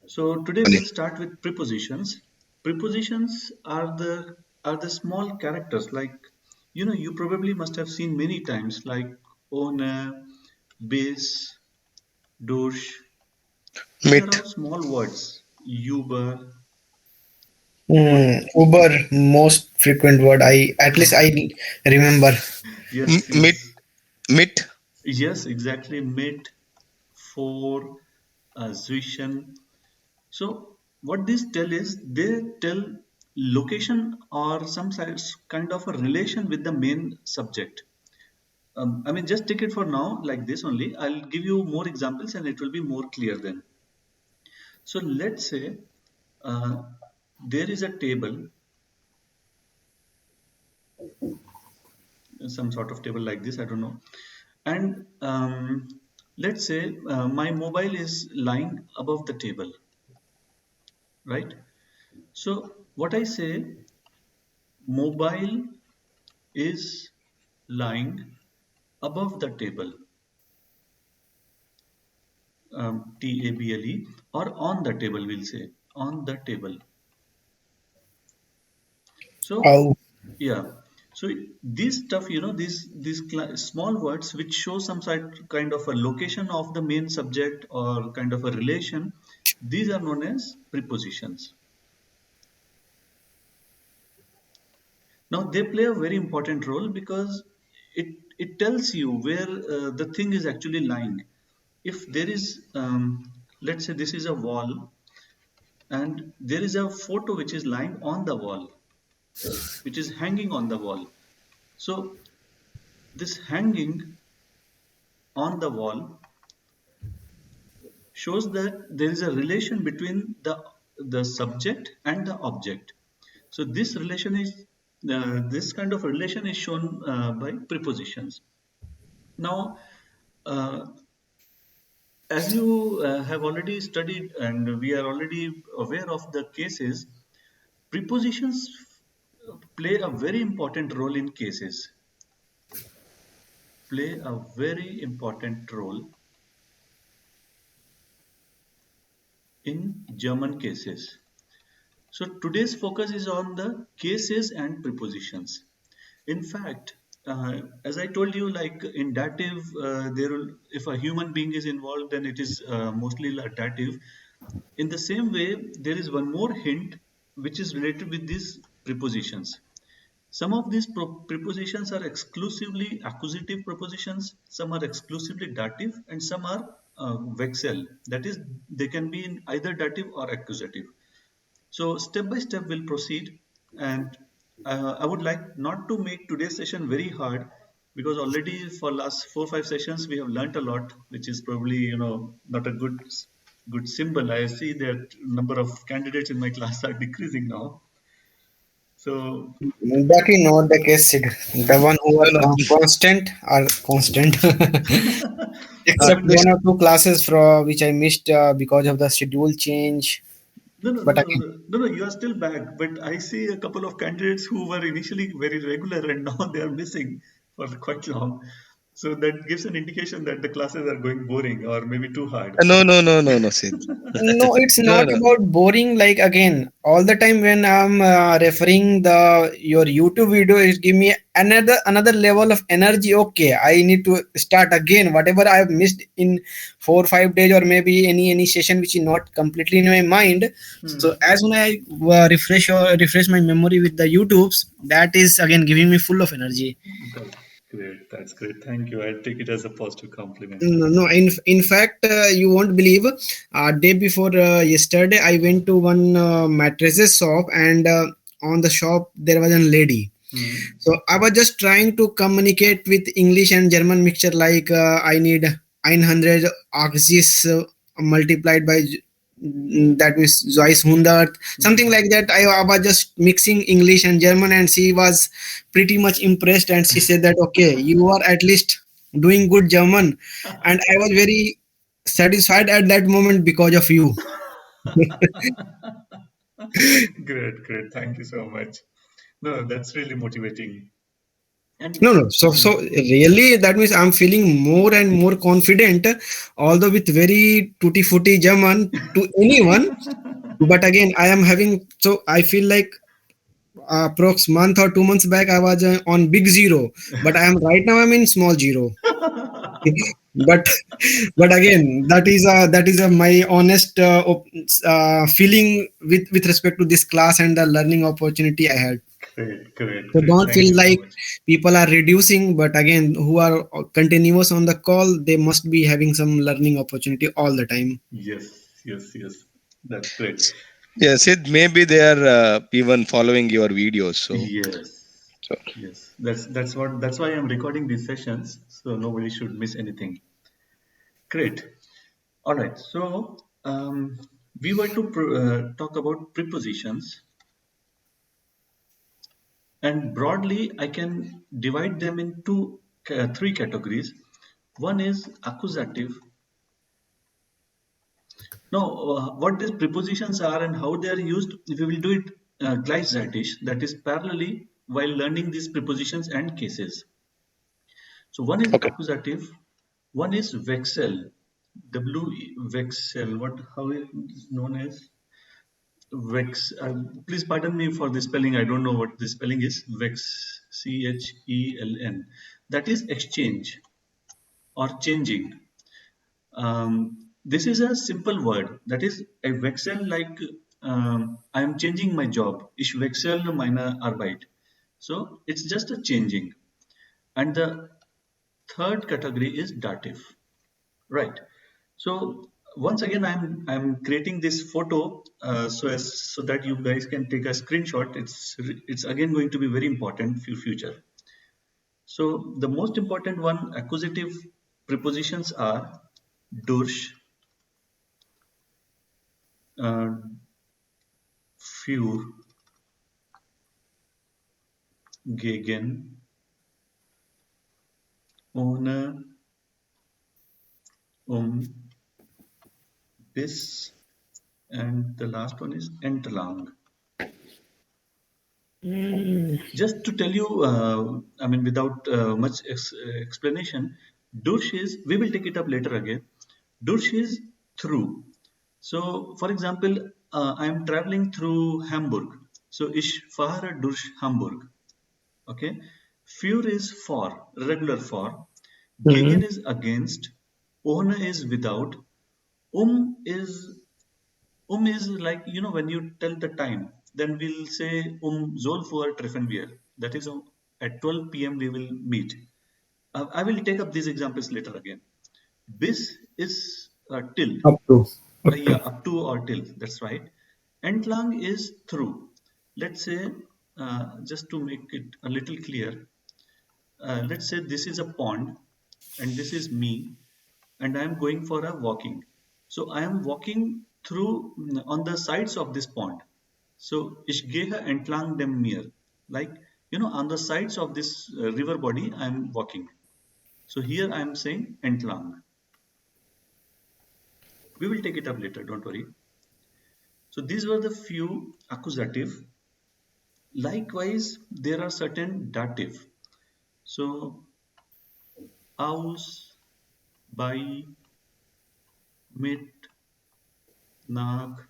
So today Funny. we'll start with prepositions. Prepositions are the small characters like you probably must have seen many times like owner, base, douche. These are Meat, all small words. Uber. What? Uber, most frequent word. I at least I remember. Yes, meat, yes, meat. yes, exactly. Mid, for, Zwischen. So what these tell is they tell location or some kind of a relation with the main subject. I mean, just take it for now like this only. I'll give you more examples and it will be more clear then. So let's say uh, there is a table, some sort of table like this, I don't know. And let's say my mobile is lying above the table, right? So what I say, mobile is lying above the table, table, or on the table, we'll say on the table. So Oh, yeah, so this stuff, these small words which show some kind of a location of the main subject or kind of a relation, these are known as prepositions. Now they play a very important role because it it tells you where the thing is actually lying. If there is, let's say this is a wall and there is a photo which is lying on the wall, which is hanging on the wall. So this hanging on the wall shows that there is a relation between the subject and the object. So this kind of relation is shown by prepositions. Now, uh, as you have already studied and we are already aware of the cases, prepositions play a very important role in cases. Play a very important role in German cases. So today's focus is on the cases and prepositions. In fact, as I told you, like in dative, if a human being is involved, then it is mostly a dative. In the same way, there is one more hint which is related with these prepositions. Some of these prepositions are exclusively accusative prepositions, some are exclusively dative, and some are vexel. That is, they can be in either dative or accusative. So step by step we'll proceed, and I would like not to make today's session very hard because already for last 4 5 sessions we have learnt a lot, which is probably not a good symbol. I see that number of candidates in my class are decreasing now. So that is not the case, Sid. The one who No, are no. constant are constant. I Except mean, one Next, or two classes from which I missed because of the schedule change. no, no, no, But no, again, no, no, no, you are still back. But I see a couple of candidates who were initially very regular and now they are missing for quite long. So that gives an indication that the classes are going boring or maybe too hard. no, no, no, no, no, Sid. no, it's No, not no. about boring. Like again, all the time when I'm referring the your YouTube video, it give me another level of energy. Okay, I need to start again. Whatever I've missed in 4 5 days or maybe any session which is not completely in my mind. So Hmm. as soon I refresh my memory with the YouTubes, that is again giving me full of energy. That's great. That's great. Thank you. I take it as a positive compliment. No, no. In fact, you won't believe. Day before yesterday, I went to one mattresses shop, and on the shop there was a lady. Hmm. So I was just trying to communicate with English and German mixture. Like I need 900 axis multiplied by that means Joyce Hundert, something Hmm. like that. I was just mixing English and German, and she was pretty much impressed. And she said that okay, you are at least doing good German, and I was very satisfied at that moment because of you. Great, great. Thank you so much. No, that's really motivating. And No, no. So really, that means I'm feeling more and more confident, although with very tutti frutti German to anyone. But again, I am having, so I feel like approx month or 2 months back I was on big zero, but I am right now I'm in small zero. But but again, that is a my honest feeling with respect to this class and the learning opportunity I had. great, great, So great. don't Thank feel you so like much. people are reducing, but again, who are continuous on the call, they must be having some learning opportunity all the time. Yes, yes, yes. That's great. Yeah, Sid, maybe they are even following your videos. Yes, So yes. That's why I'm recording these sessions, so nobody should miss anything. Great. All right. So we were to talk about prepositions, and broadly, I can divide them into three categories. One is accusative. Now, what these prepositions are and how they are used, we will do it gleichzeitig, that is parallelly while learning these prepositions and cases. So one is okay. accusative, one is Wechsel, Wechsel, what how it is known as Vex. Please pardon me for the spelling. I don't know what the spelling is. Vex, Cheln. That is exchange or changing. This is a simple word. That is a Wechsel like I am changing my job. Ich wechsle meine Arbeit. So it's just a changing. And the third category is dative. Right. So once again, I'm creating this photo so that you guys can take a screenshot. It's again going to be very important for future. So the most important one, accusative prepositions are durch, uh, für, gegen, ohne, bis, and the last one is entlang. Just to tell you, I mean, without much explanation, durch is, we will take it up later again. Durch is through. So, for example, I am traveling through Hamburg. So, ich fahre durch Hamburg. Okay. Für is for, regular for. Gegen Mhm. is against. Ohne is without. Is like, when you tell the time, then we'll say 12 Uhr treffen wir. That is at 12 p.m. we will meet. I will take up these examples later again. Bis is till. Up to, up Yeah, to. up to or till. That's right. Entlang is through. Let's say, just to make it a little clear, let's say this is a pond and this is me and I am going for a walking. So I am walking through on the sides of this pond. So ich gehe entlang dem Meer. Like, on the sides of this river body, I am walking. So here I am saying entlang. We will take it up later, don't worry. So these were the few accusative. Likewise, there are certain dative. So aus, bei, mit, nach.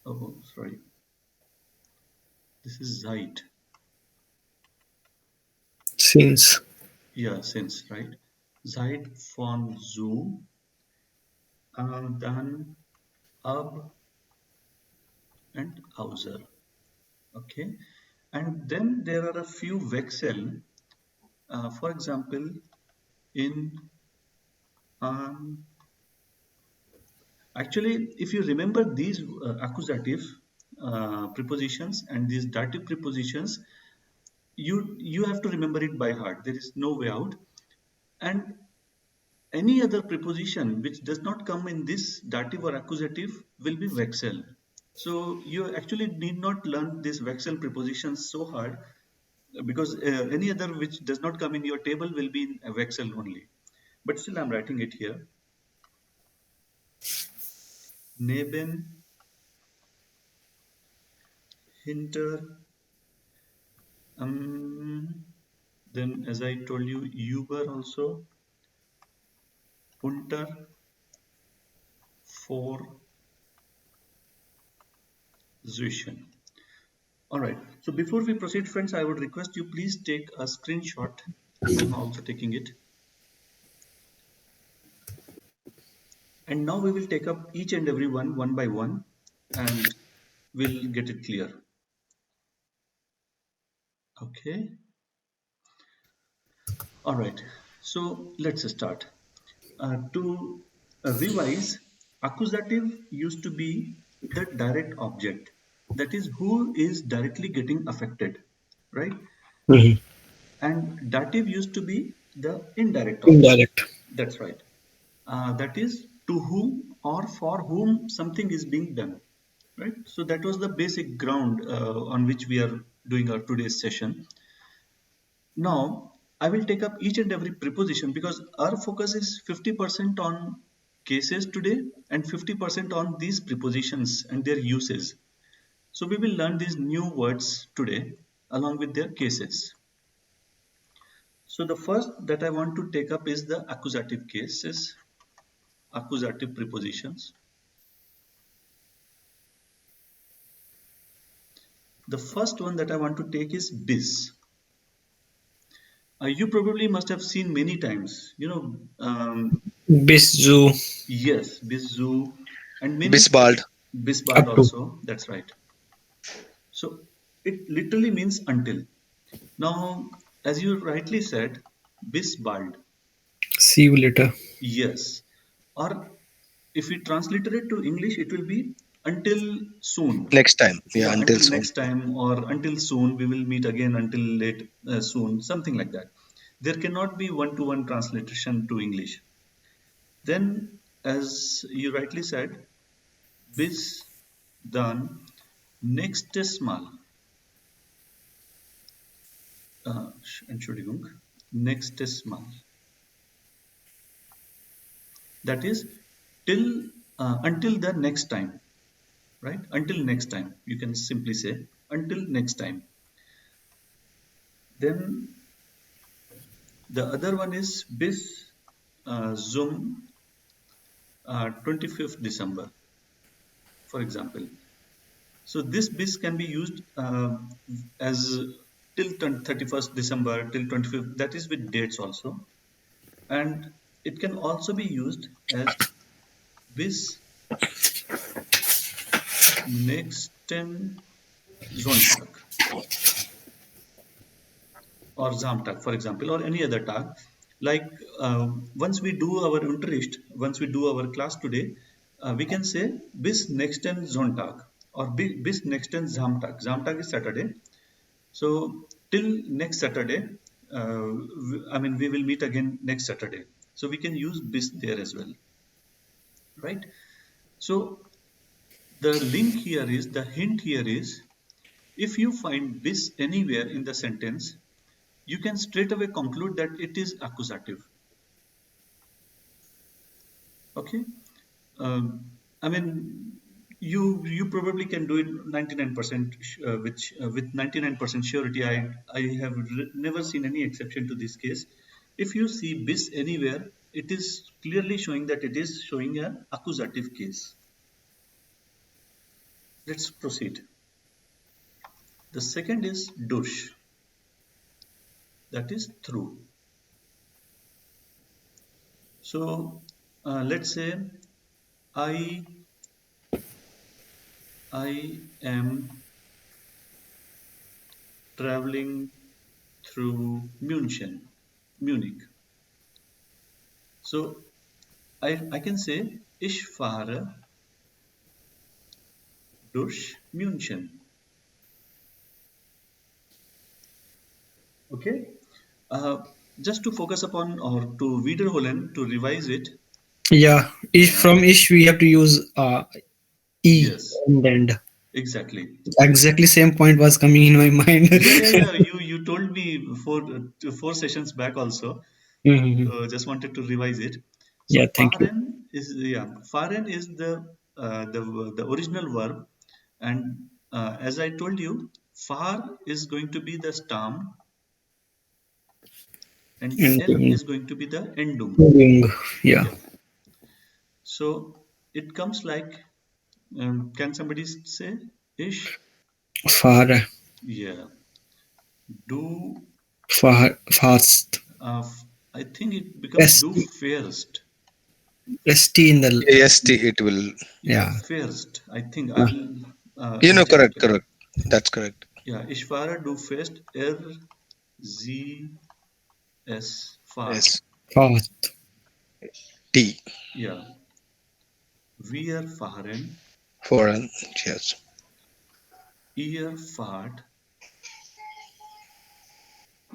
Oh, sorry. This is seit. Since. Yeah, since, right? Seit von zu, dann ab and außer. Okay. And then there are a few Wechsel. For example, in, an. Actually, if you remember these accusative prepositions and these dative prepositions, you have to remember it by heart. There is no way out. And any other preposition which does not come in this dative or accusative will be Wechsel. So you actually need not learn this Wechsel prepositions so hard because any other which does not come in your table will be in a Wechsel only. But still, I'm writing it here. Neben, hinter, Then, as I told you, Uber also, unter Vorsitzen. All right. So before we proceed, friends, I would request you please take a screenshot. I'm also taking it. And now we will take up each and every one by one, and we'll get it clear. Okay. All right. So let's start. To revise, accusative used to be the direct object. That is, who is directly getting affected, right? Mhm. And dative used to be the indirect object. Indirect. That's right. That is, to whom or for whom something is being done, right? So that was the basic ground on which we are doing our today's session. Now, I will take up each and every preposition because our focus is 50% on cases today and 50% on these prepositions and their uses. So we will learn these new words today along with their cases. So the first that I want to take up is the accusative cases, accusative prepositions. The first one that I want to take is bis. You probably must have seen many times, Biszu. yes, bis zoo and many Bisbald. bisbald Up to. also. That's right. So it literally means until. Now, as you rightly said, bisbald, See you later. yes. Or if we translate it to English, it will be until soon. Next time. Yeah, Yeah, until until soon. next time or until soon, we will meet again until late soon, something like that. There cannot be one-to-one translation to English. Then, as you rightly said, bis done nächstes Mal. Entschuldigung, nächstes Mal. That is till until the next time, right? Until next time, you can simply say until next time. Then the other one is bis Zoom 25th December, for example. So this bis can be used as till 31st December till 25th. That is with dates also, and it can also be used as bis nächsten Sonntag or Samstag, for example, or any other tag. Like once we do our Unterricht, once we do our class today, we can say bis nächsten Sonntag or bis nächsten Samstag. Samstag is Saturday. So till next Saturday, I mean, we will meet again next Saturday. So we can use bis there as well, right? So the link here is, the hint here is, if you find bis anywhere in the sentence, you can straight away conclude that it is accusative. Okay. I mean, you probably can do it 99% with 99% surety. I have never seen any exception to this case. If you see bis anywhere, it is clearly showing that it is showing an accusative case. Let's proceed. The second is durch. That is through. So let's say I am traveling through Munich. So I can say ich fahre durch München. Okay. Just to focus upon or to wiederholen, to revise it. Yeah. If from ish we have to use e Yes, in the end. exactly. Exactly same point was coming in my mind. Yeah. You told me four sessions back also. Mhm. Just wanted to revise it. So Yeah. Thank you. fahren is the original verb, and as I told you, far is going to be the stem, and L Ending. is going to be the endung. Ending. Yeah. Yeah. So it comes like, can somebody say ish? Far. Yeah. Do, Far. Fast. I think it becomes do ST. first. ST in the. AST it will. Yeah, Yeah. first. I think I Ah, will check Correct, it. correct. That's correct. Yeah, Ishvara do first. Z S far. Yes. fast. T Yeah. Wir fahren. for an yes. Ihr fahrt.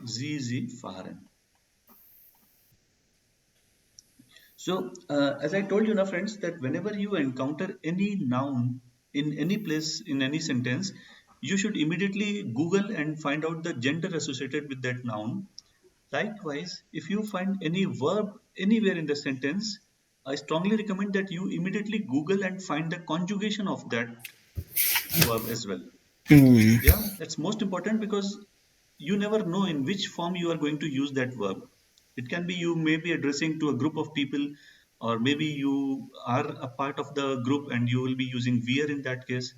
Sie fahren. So, as I told you now, friends, that whenever you encounter any noun in any place, in any sentence, you should immediately Google and find out the gender associated with that noun. Likewise, if you find any verb anywhere in the sentence, I strongly recommend that you immediately Google and find the conjugation of that verb as well. Hmm. Yeah, that's most important because you never know in which form you are going to use that verb. It can be you may be addressing to a group of people, or maybe you are a part of the group and you will be using wir in that case.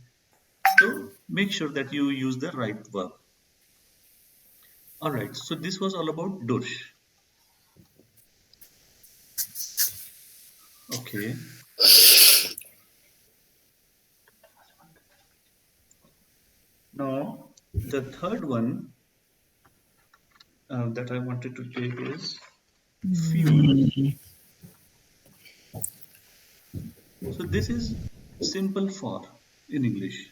So make sure that you use the right verb. All right, so this was all about durch. Okay, now the third one that I wanted to take is fuel. So this is simple for in English.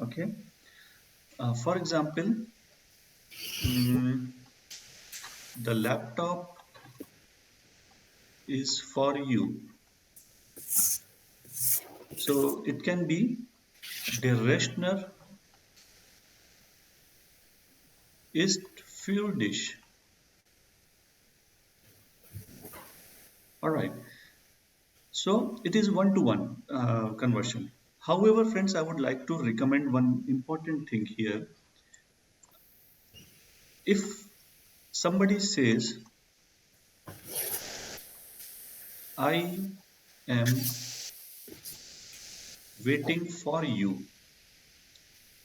Okay. For example, mm, the laptop is for you. So it can be der Rechner ist für dich. All right. So it is one-to-one conversion. However, friends, I would like to recommend one important thing here. If somebody says, I am waiting for you,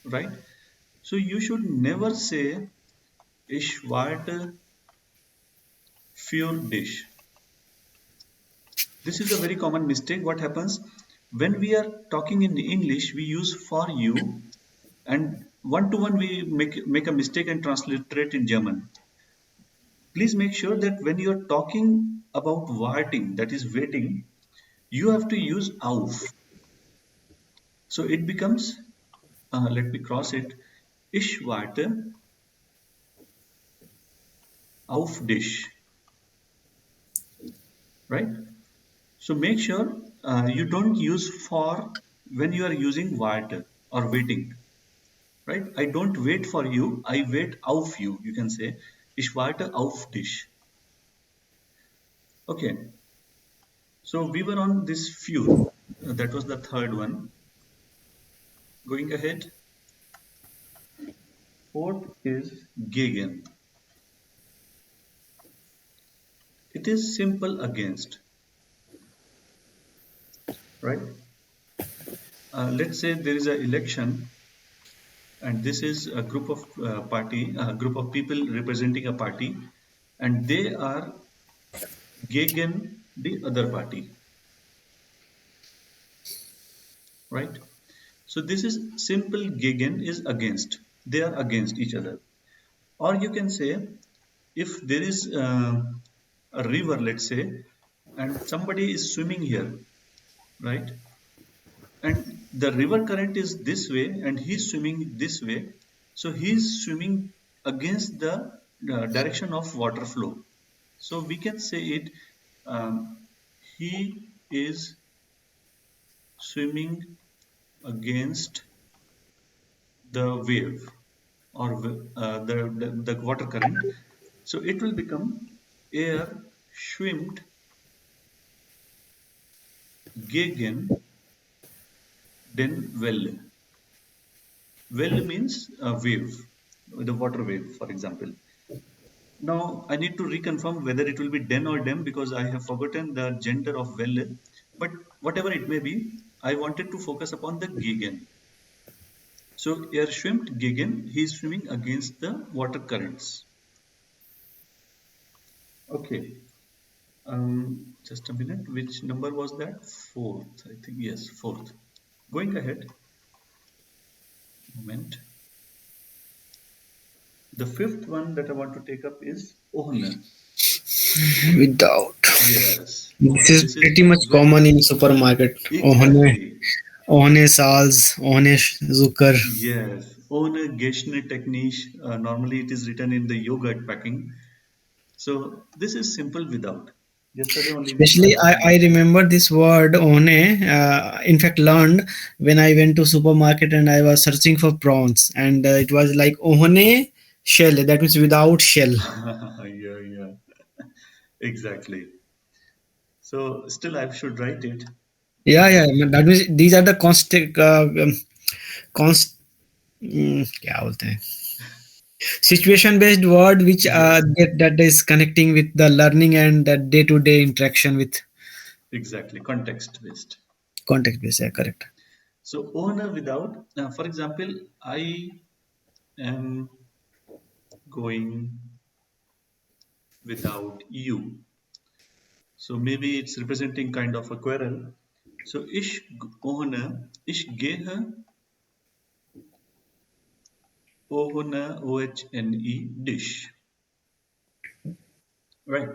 right? So you should never say, ich warte für dich. This is a very common mistake. What happens when we are talking in English, we use for you, and one to one we make a mistake and transliterate in German. Please make sure that when you are talking about warting, that is waiting, you have to use auf. So it becomes, let me cross it, ich warte auf dich, right? So make sure you don't use for when you are using warte or waiting, right? I don't wait for you, I wait auf you. You can say, ich warte auf dich. Okay, so we were on this fuel. That was the third one. Going ahead, fourth is gegen. It is simple against, right? Let's say there is an election, and this is a group of a group of people representing a party, and they are gegen the other party, right? So this is simple gegen is against. They are against each other. Or you can say if there is a river, let's say, and somebody is swimming here, right? And the river current is this way and he's swimming this way. So he's swimming against the direction of water flow. So we can say it, he is swimming against the wave or the water current. So it will become er schwimmt gegen den Welle. Welle means a wave, the water wave, for example. Now I need to reconfirm whether it will be den or dem because I have forgotten the gender of Welle. But whatever it may be, I wanted to focus upon the gegen. So er schwimmt gegen, he is swimming against the water currents. Okay. Just a minute. Which number was that? Fourth, I think. Yes, fourth. Going ahead. Moment. The fifth one that I want to take up is ohne. Without. Yes. This is This is pretty much very common in supermarket. Ohne, exactly. ohne Salz, ohne Zucker. Yes. Ohne Geschne Technique. Normally it is written in the yogurt packing. So this is simple without. Yesterday only we Especially, discussed I about it. remember this word ohne. In fact, learned when I went to supermarket and I was searching for prawns, and it was like ohne shell. That means without shell. Yeah, yeah, exactly. So still I should write it. Yeah, yeah. That means these are the constant, const. क्या बोलते हैं? Situation based word which Yes, that is connecting with the learning and the day to day interaction with exactly. Context based. context based. Yeah, correct. So owner without, for example, I am going without you. So maybe it's representing kind of a quarrel. So ohne, ich gehe ohne ohne dish. Right.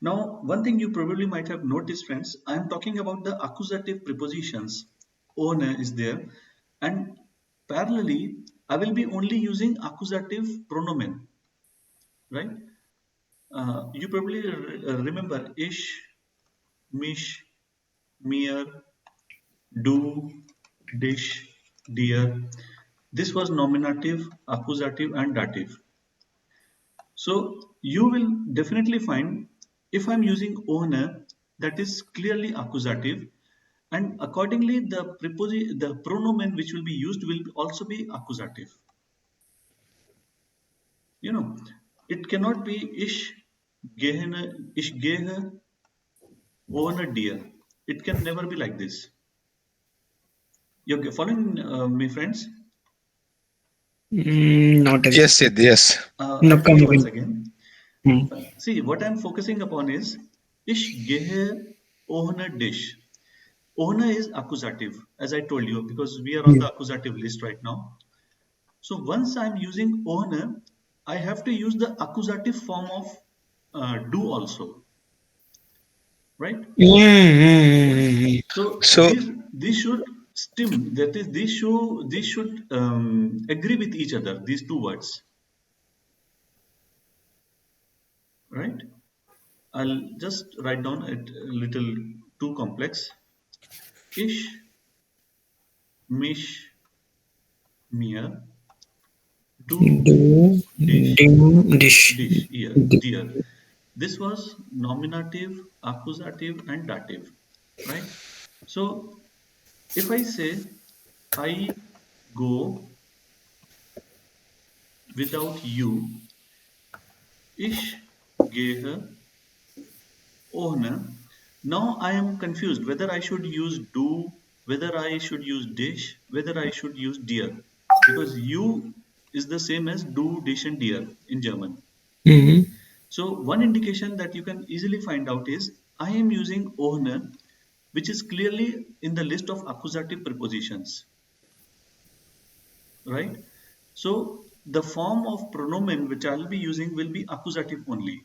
Now, one thing you probably might have noticed, friends, I am talking about the accusative prepositions. Ohne is there, and parallelly, I will be only using accusative pronomen. Right. You probably remember ish, mish, mir, do, dish, dear. This was nominative, accusative, and dative. So you will definitely find if I'm using ohne, that is clearly accusative, and accordingly the pronomen which will be used will also be accusative. You know, it cannot be ish gehe ohne dir. It can never be like this. You're following me, friends? Not Yes, exactly. Sid, yes. No, I'll tell come you once again. again. Hmm. See, what I'm focusing upon is ish gehe ohne dish. Ohne is accusative, as I told you, because we are on Hmm. the accusative list right now. So once I'm using ohne, I have to use the accusative form of do also, right? So So, these should stem. That is, these should agree with each other. These two words, right? I'll just write down it a little too complex. Ish, mish, mir, do, Do, dish, dim, dish. dish, ear, D- dear. This was nominative, accusative, and dative, right? So if I say I go without you, ich gehe ohne. Now I am confused whether I should use do, whether I should use dish, whether I should use dear, because you is the same as do, dish, and dear in German. Mhm. So one indication that you can easily find out is I am using ohne, which is clearly in the list of accusative prepositions, right? So the form of pronomen which I'll be using will be accusative only,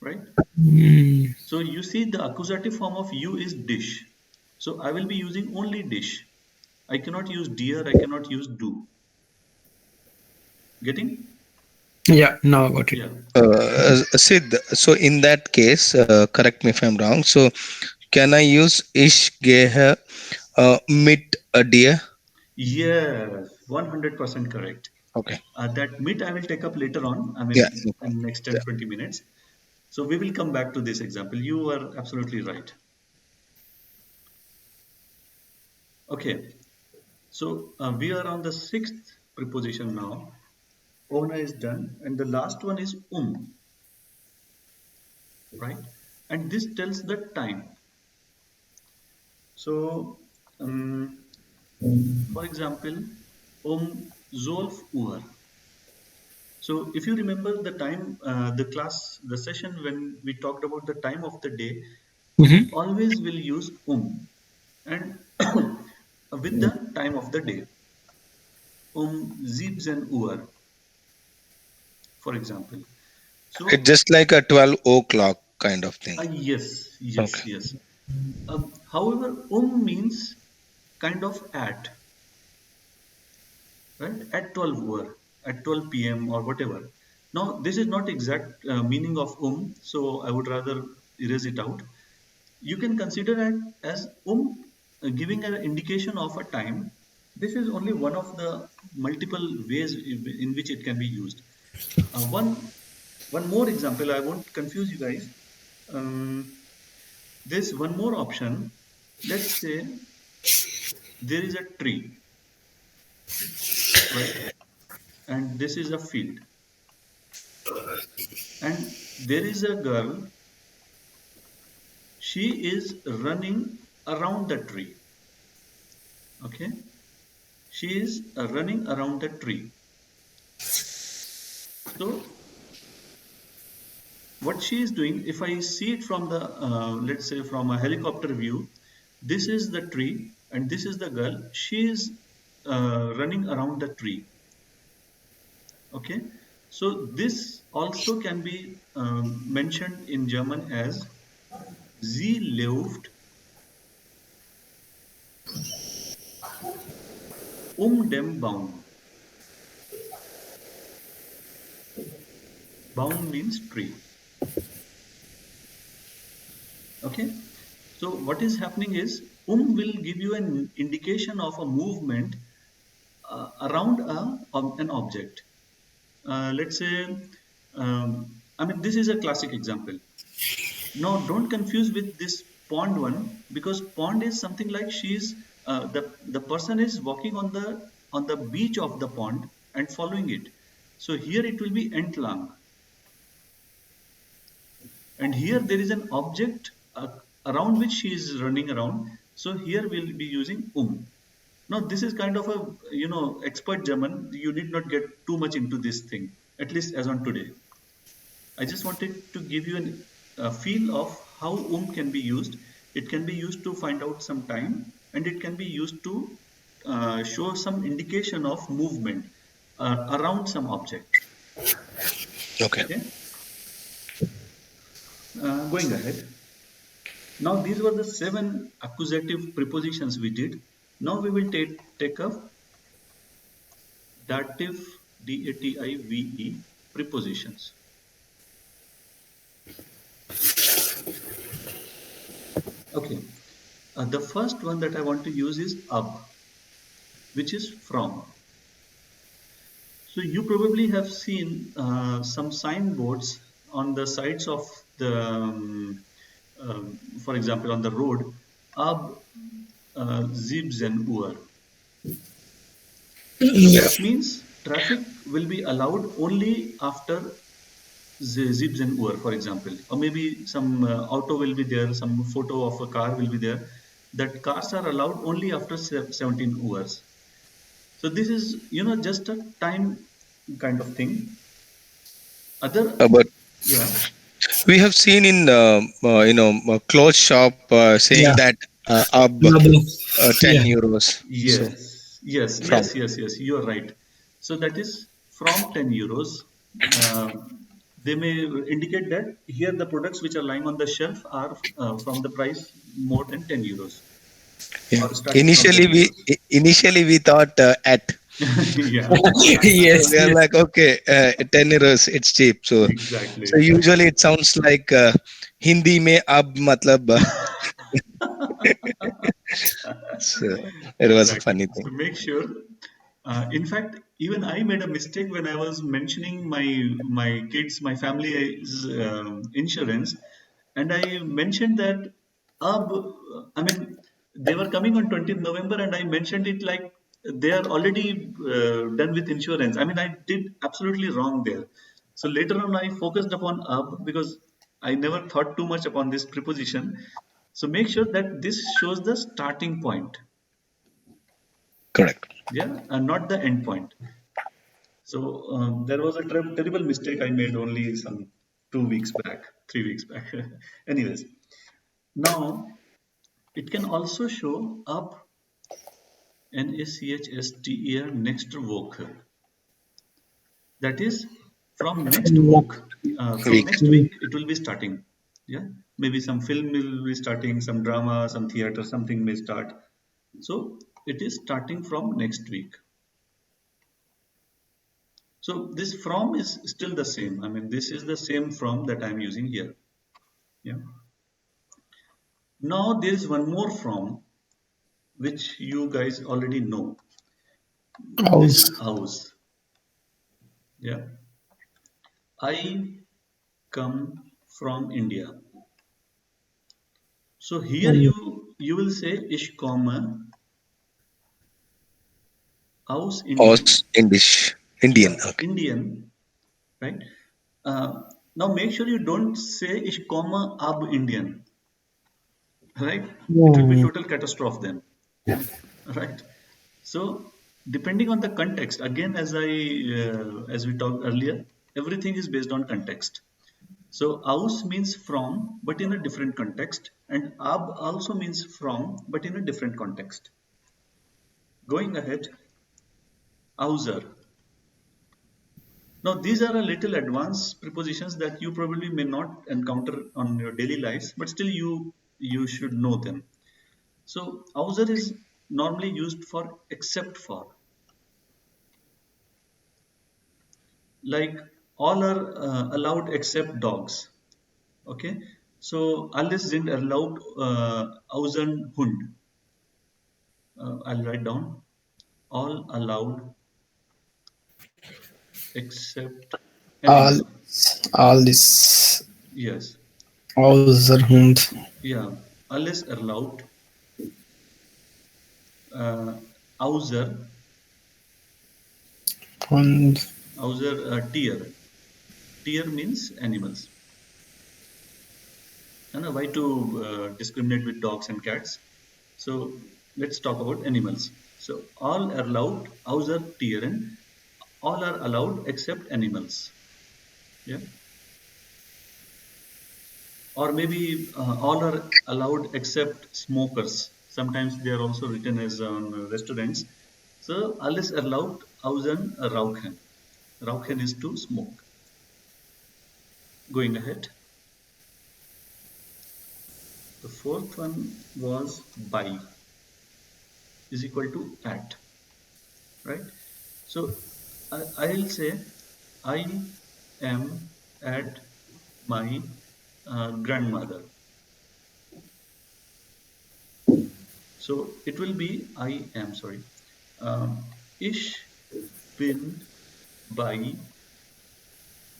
right? Mm. So you see the accusative form of you is dish. So I will be using only dish. I cannot use dear, I cannot use do. Getting? Yeah, now I got it. Yeah. Sid, so in that case, correct me if I'm wrong. So, can I use ish gehe mit a deer? Yes, 100% correct. Okay. That meet I will take up later on, I Yeah. mean, No in problem. next Yeah. 10-20 minutes. So we will come back to this example. You are absolutely right. Okay, so we are on the sixth preposition now. Ona is done, and the last one is right? And this tells the time. So, um, for example, Om 12 uur. So, if you remember the time, the class, the session when we talked about the time of the day, we Mhm. always will use and with the time of the day. Siebzehn Uhr, for example. It's So, just like a 12 o'clock kind of thing. yes, Okay. yes, yes. However, means kind of at, right? At 12 hour, at 12 p.m. or whatever. Now, this is not exact meaning of so I would rather erase it out. You can consider it as giving an indication of a time. This is only one of the multiple ways in which it can be used. One more example, I won't confuse you guys. Um, there's one more option. Let's say there is a tree, right? And this is a field. And there is a girl, she is running around the tree. Okay? She is running around the tree. So, what she is doing, if I see it from the, let's say, from a helicopter view, this is the tree and this is the girl. She is running around the tree. Okay? So, this also can be mentioned in German as Sie läuft dem Baum. Baum means tree. Okay. So what is happening is will give you an indication of a movement around an object. Let's say, I mean, this is a classic example. Now, don't confuse with this pond one because pond is something like she's the person is walking on the beach of the pond and following it. So here it will be entlang. And here there is an object around which she is running around. So here we'll be using Now this is kind of a expert German. You need not get too much into this thing, at least as on today. I just wanted to give you a feel of how can be used. It can be used to find out some time, and it can be used to show some indication of movement around some object. Okay. Okay, going ahead. Now these were the 7 accusative prepositions we did. Now we will take up dative, D-A-T-I-V-E prepositions. Okay, the first one that I want to use is ab, which is from. So you probably have seen some signboards on the sides of the, for example, on the road, ab 17 Uhr. Yeah. That means traffic will be allowed only after Zibs and Uber, for example, or maybe some auto will be there, some photo of a car will be there. That cars are allowed only after 17 hours. So this is, just a time kind of thing. Other, But yeah, we have seen in clothes shop saying Yeah. that ab Babu. 10 Yeah. euros. So yes, yes, from. yes, yes, yes, you are right. So that is from 10 euros. Uh, they may indicate that here the products which are lying on the shelf are from the price more than 10 euros Yeah. or starting from 10 euros. Initially we thought at. Yeah, So Yes. we are Yes. like, okay, 10 euros, it's cheap. exactly, So exactly. usually it sounds like Hindi mein ab matlab. So it was a Exactly. funny So thing. make sure. In fact, even I made a mistake when I was mentioning my kids, my family's insurance, and I mentioned that ab. I mean, they were coming on 20th November, and I mentioned it like they are already done with insurance. I mean, I did absolutely wrong there. So later on, I focused upon ab because I never thought too much upon this preposition. So make sure that this shows the starting point, Correct. yeah, and not the end point. So there was a terrible mistake I made only some 2 weeks back, 3 weeks back. Anyways, now it can also show up NACHSTER next vocal. That is from next Next week. From Week. next week. week, it will be starting. Yeah, maybe some film will be starting, some drama, some theater, something may start. So it is starting from next week. So this from is still the same. I mean, this is the same from that I'm using here. Yeah. Now there is one more from which you guys already know. This House. is house. Yeah. I come from India. So here Um, you will say ish comma house Aus Indian. Indian. Yeah, Okay. Indian, right? Now make sure you don't say ish comma ab Indian, right? It will be yeah. total catastrophe then, right? So depending on the context, again, as we talked earlier, everything is based on context. So aus means from, but in a different context, and ab also means from, but in a different context. Going ahead, auser. Now these are a little advanced prepositions that you probably may not encounter on your daily lives, but still you should know them. So auser is normally used for except for, like all are allowed except dogs. Okay, so alles sind erlaubt außer Hund. I'll write down all allowed except All, animal. all this. Yes, Außer Hund. yeah, alles erlaubt außer Hund. Tier. Tier means animals. And why to discriminate with dogs and cats? So let's talk about animals. So all are allowed außer Tieren. All are allowed except animals. Yeah. Or maybe all are allowed except smokers. Sometimes they are also written as on restaurants. So alles erlaubt außer Rauchen. Rauchen is to smoke. Going ahead. The fourth one was by is equal to at, right? So I'll say I am at my grandmother. So it will be I am, sorry. Ich bin bei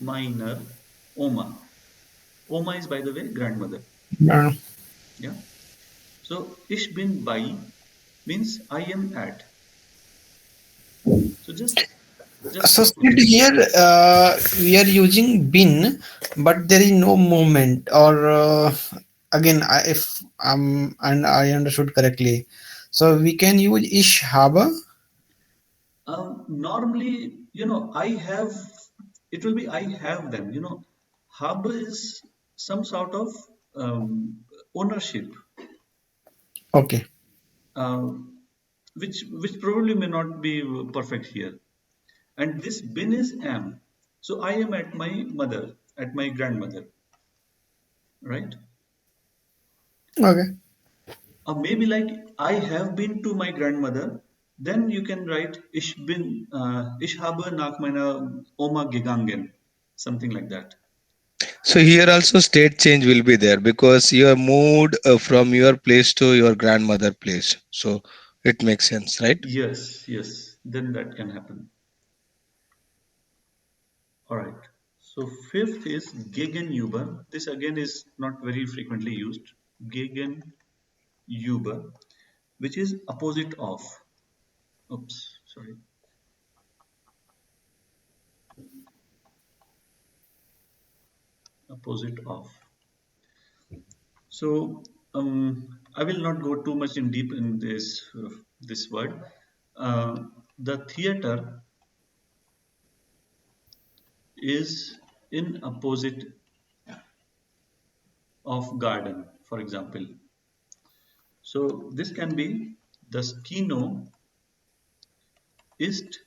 meiner Oma. Oma is, by the way, grandmother. Uh, Yeah. So ich bin bei means I am at. So just so put still it. here we are using bin, but there is no movement. Or again, if and I understood correctly, so we can use ish haba. Normally, I have, it will be I have them. Hub is some sort of ownership, Okay. uh, which probably may not be perfect here. And this bin is am. So I am at my mother, at my grandmother, right? Okay. Or maybe like I have been to my grandmother. Then you can write ich habe nach meiner Oma gegangen, something like that. So here also state change will be there because you have moved from your place to your grandmother place. So it makes sense, right? Yes, yes, then that can happen. All right. So fifth is Gegenüber. This again is not very frequently used. Gegenüber, which is opposite of. Oops, sorry. Opposite of. So I will not go too much in deep in this word. The theater is in opposite of garden, for example. So this can be das Kino ist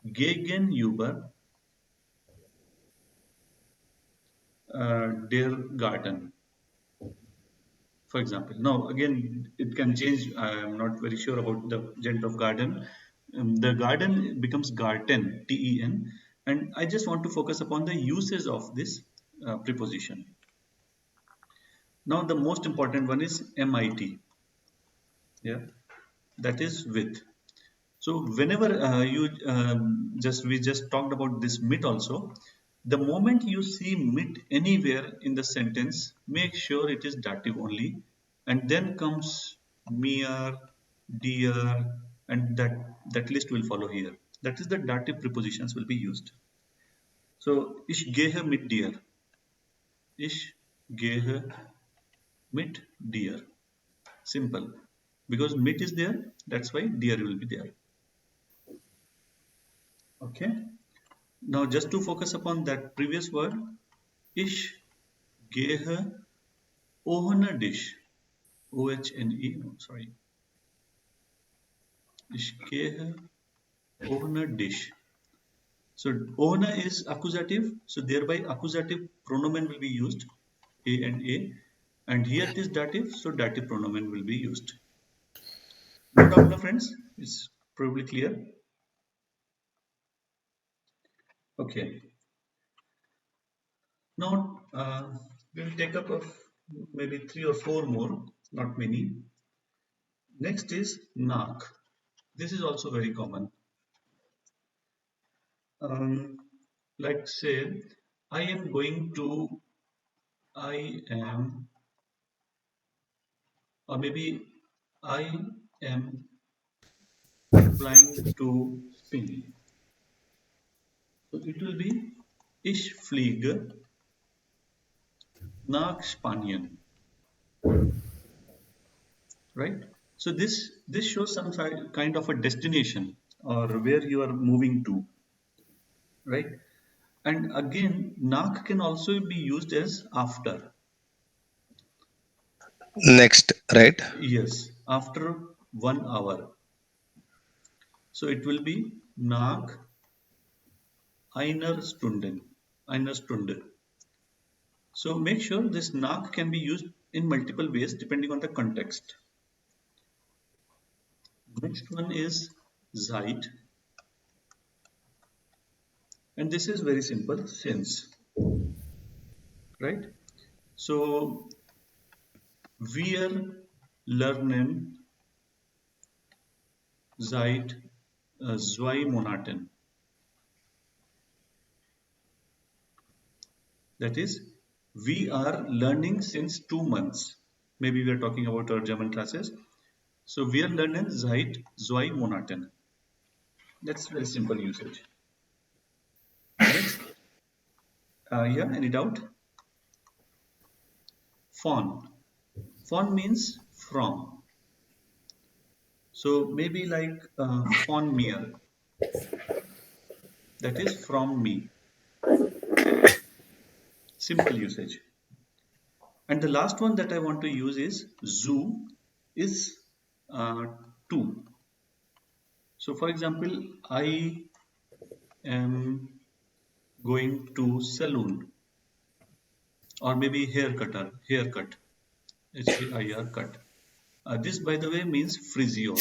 gegenüber der Garten, for example. Now again, it can change. I am not very sure about the gender of garden. The garden becomes Garten, Ten, and I just want to focus upon the uses of this preposition. Now the most important one is MIT. Yeah, that is with. So whenever we just talked about this mit also. The moment you see mit anywhere in the sentence, make sure it is dative only, and then comes mir, dear, and that list will follow here. That is the dative prepositions will be used. So ich gehe mit dir. Ich gehe mit dir. Simple. Because mit is there, that's why dear will be there. Okay. Now just to focus upon that previous word, ich gehe ohne dich. O-H-N-E, no, sorry. Ich gehe ohne dich. So ohne is accusative, so thereby accusative pronomen will be used, A and A. And here it is dative, so dative pronomen will be used. No doubt, no friends? It's probably clear. Okay. Now we'll take up of maybe 3 or 4 more, not many. Next is nak. This is also very common. Like say, I am, or maybe I am flying to Spain. So it will be Ich fliege nach Spanien. Right? So this shows some kind of a destination or where you are moving to. Right? And again, nach can also be used as after. Next, right? Yes, after 1 hour. So it will be nach einer Stunde. So make sure this nach can be used in multiple ways depending on the context. Next one is seit. And this is very simple, since. Right? So wir lernen seit 2 Monaten. That is, we are learning since 2 months. Maybe we are talking about our German classes. So wir lernen seit 2 Monaten. That's very simple usage. Next, yeah, any doubt? Von. Von means from. So maybe like von mir. That is from me. Simple usage. And the last one that I want to use is zu is to. So for example, I am going to saloon, or maybe haircut, H-A-I-R cut. This by the way means physio.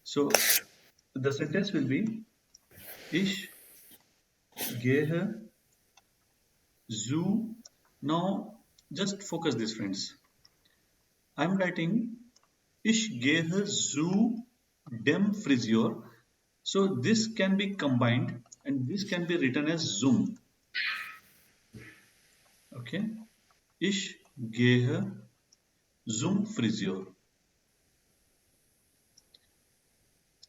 So the sentence will be Ich gehe zu. Now just focus this, friends. I'm writing Ich gehe zu dem Friseur. So this can be combined and this can be written as zum. Okay. Ich gehe zum Friseur.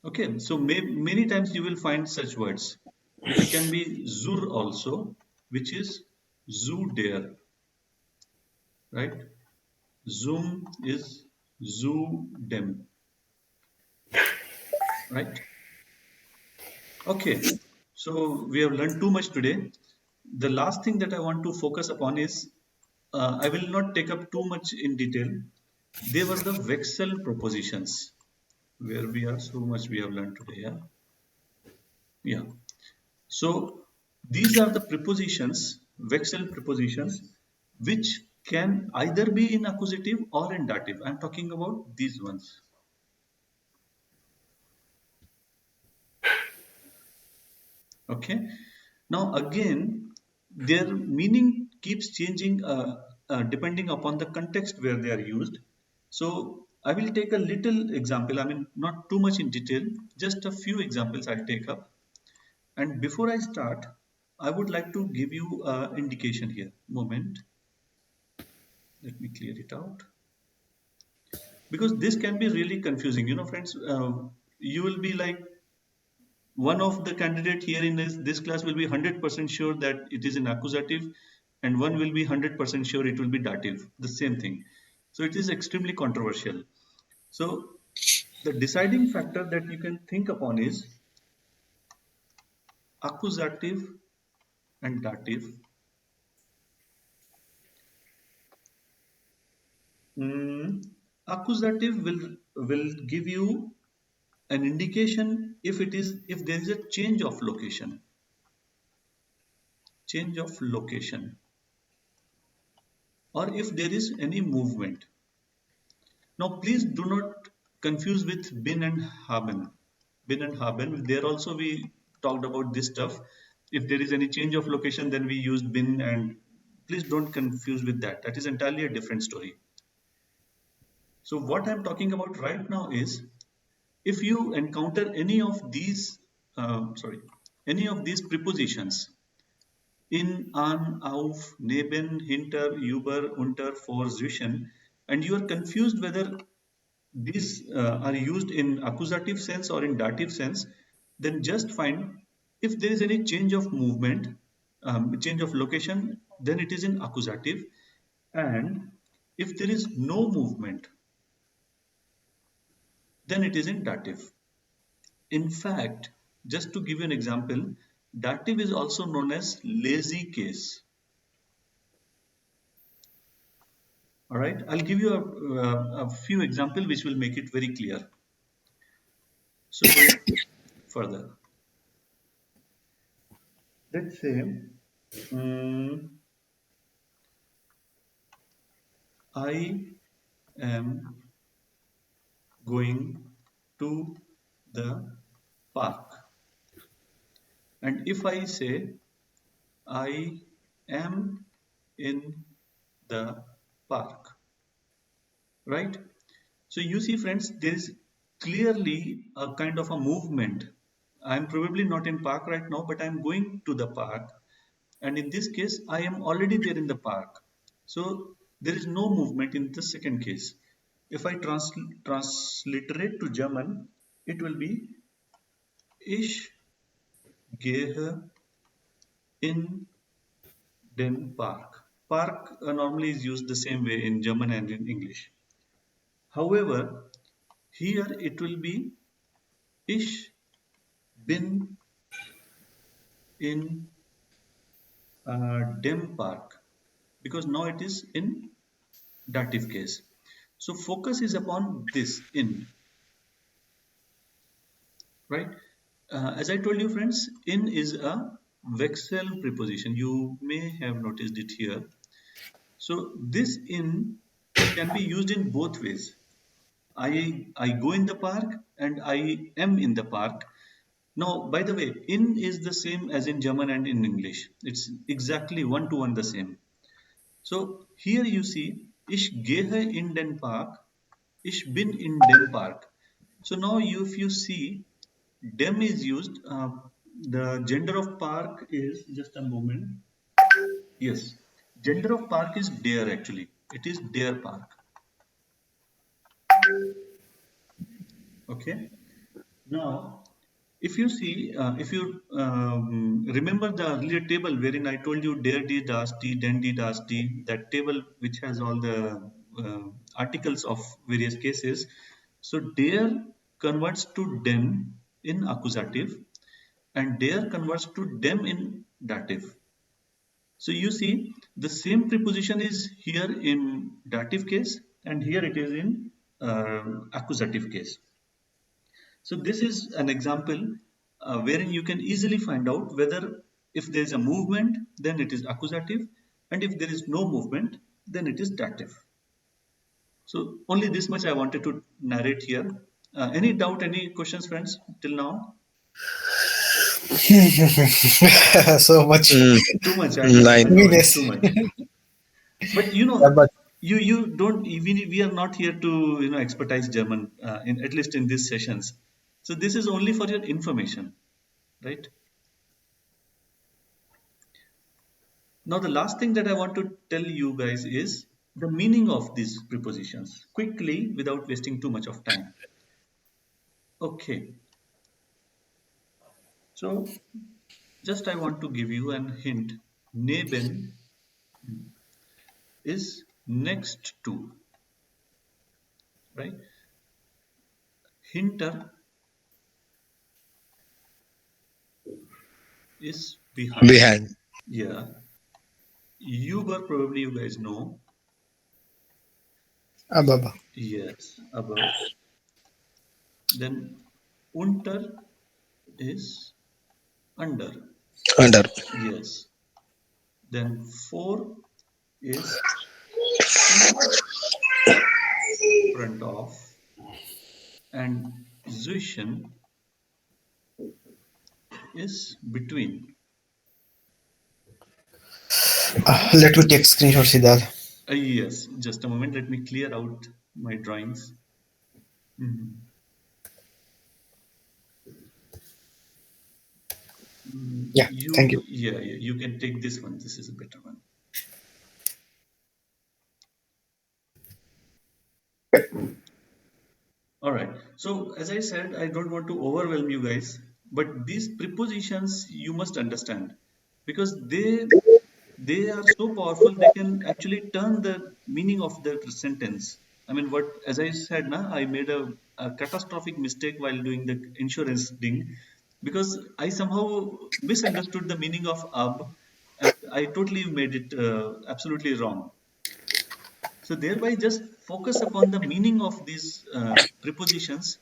Okay, so many times you will find such words. It can be zur also, which is zu der. right? Zoom is zoo-dem, right? Okay, so we have learned too much today. The last thing that I want to focus upon is I will not take up too much in detail. They were the Wechsel propositions, where we are so much we have learned today. Yeah, yeah. So these are the prepositions, Wechsel prepositions, which can either be in accusative or in dative. I'm talking about these ones. Okay. Now again, their meaning keeps changing depending upon the context where they are used. So I will take a little example. I mean, not too much in detail, just a few examples I'll take up. And before I start, I would like to give you an indication here. Moment. Let me clear it out. Because this can be really confusing. You know, friends, you will be like, one of the candidate here in this class will be 100% sure that it is an accusative, and one will be 100% sure it will be dative, the same thing. So it is extremely controversial. So the deciding factor that you can think upon is accusative and dative. Accusative will give you an indication if there is a change of location, or if there is any movement. Now, please do not confuse with bin and haben. Bin and haben, there also we talked about this stuff. If there is any change of location, then we use bin, and please don't confuse with that. That is entirely a different story. So what I'm talking about right now is if you encounter any of these prepositions in, an, auf, neben, hinter, über, unter, vor, zwischen, and you are confused whether these are used in accusative sense or in dative sense, then just find if there is any change of movement, change of location, then it is in accusative, and if there is no movement, then it is in dative. In fact, just to give you an example, dative is also known as lazy case. All right, I'll give you a few examples which will make it very clear. So going further, let's say I am going to the park. And if I say I am in the park, right? So you see, friends, there is clearly a kind of a movement. I'm probably not in park right now, but I'm going to the park. And in this case, I am already there in the park. So there is no movement in the second case. If I transliterate to German, it will be Ich gehe in den Park. Park normally is used the same way in German and in English. However, here it will be Ich bin in dem Park, because now it is in dative case. So focus is upon this in, right? As I told you, friends, in is a Wechsel preposition. You may have noticed it here. So this in can be used in both ways. I go in the park and I am in the park. Now, by the way, in is the same as in German and in English. It's exactly one to one the same. So here you see, ich gehe in den Park, ich bin in dem Park. So now if you see, dem is used. The gender of park is, just a moment. Yes, gender of park is der actually. It is der Park. Okay. Now, if you see, if you remember the earlier table wherein I told you der die das die den die das die, that table which has all the articles of various cases. So der converts to dem in accusative and der converts to dem in dative. So you see the same preposition is here in dative case and here it is in accusative case. So this is an example wherein you can easily find out whether if there is a movement, then it is accusative, and if there is no movement, then it is dative. So only this much I wanted to narrate here. Any doubt, any questions, friends, till now? So much. Too much, I know, Yes. it's too much. But you Yeah, know, but you don't, we are not here to expertise German, at least in these sessions. So this is only for your information, right? Now, the last thing that I want to tell you guys is the meaning of these prepositions quickly without wasting too much of time. Okay, so just I want to give you an hint. Neben is next to, right? Hinter is behind. Behind. Yeah. Über, probably you guys know. above. Yes, above. Then unter is under. Under. Yes. Then for is in front of, and zwischen is between. Let me take screenshot, Siddharth. Yes, just a moment. Let me clear out my drawings. Mhm. Yeah, thank you. Yeah, you can take this one. This is a better one. All right. So as I said, I don't want to overwhelm you guys, but these prepositions you must understand because they are so powerful. They can actually turn the meaning of the sentence. I mean, what as I said, I made a catastrophic mistake while doing the insurance thing because I somehow misunderstood the meaning of ab, and I totally made it absolutely wrong. So thereby just focus upon the meaning of these prepositions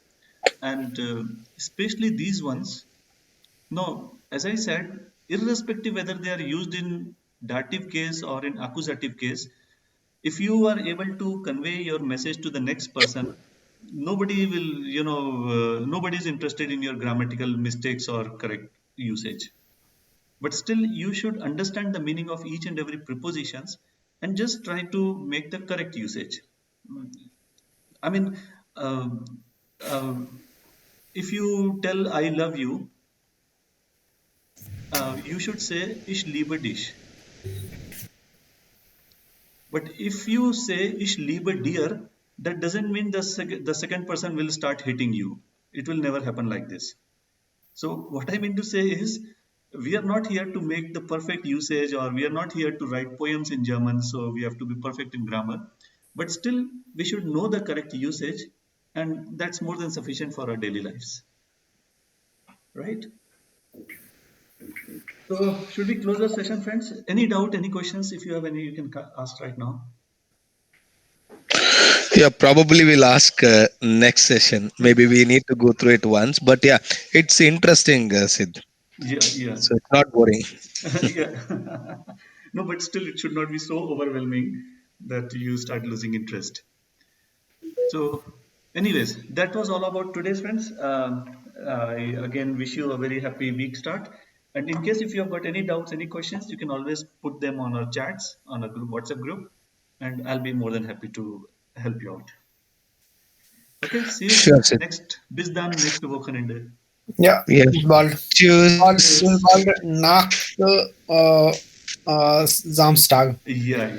and especially these ones. Now, as I said, irrespective whether they are used in dative case or in accusative case, if you are able to convey your message to the next person, nobody will, nobody is interested in your grammatical mistakes or correct usage. But still, you should understand the meaning of each and every prepositions and just try to make the correct usage. I mean, um, if you tell I love you, you should say ich liebe dich. But if you say ich liebe dir, that doesn't mean the second person will start hating you. It will never happen like this. So what I mean to say is, we are not here to make the perfect usage, or we are not here to write poems in German, so we have to be perfect in grammar. But still, we should know the correct usage, and that's more than sufficient for our daily lives. Right? So, should we close the session, friends? Any doubt, any questions? If you have any, you can ask right now. Yeah, probably we'll ask next session. Maybe we need to go through it once. But yeah, it's interesting, Sid. Yeah. So it's not boring. Yeah. No, but still, it should not be so overwhelming that you start losing interest. So, anyways, that was all about today's, friends. I again wish you a very happy week start. And in case if you have got any doubts, any questions, you can always put them on our chats on a group, WhatsApp group, and I'll be more than happy to help you out. Okay, see you Sure, Sid. next. Bis dann nächste Wochenende. Yeah, Yeah. bald. Cheers. Bald nach Samstag. Yeah.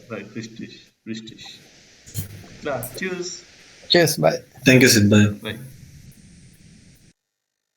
Right, richtig. Klar, cheers. Cheers, bye. Thank you, Sid. Bye. Bye.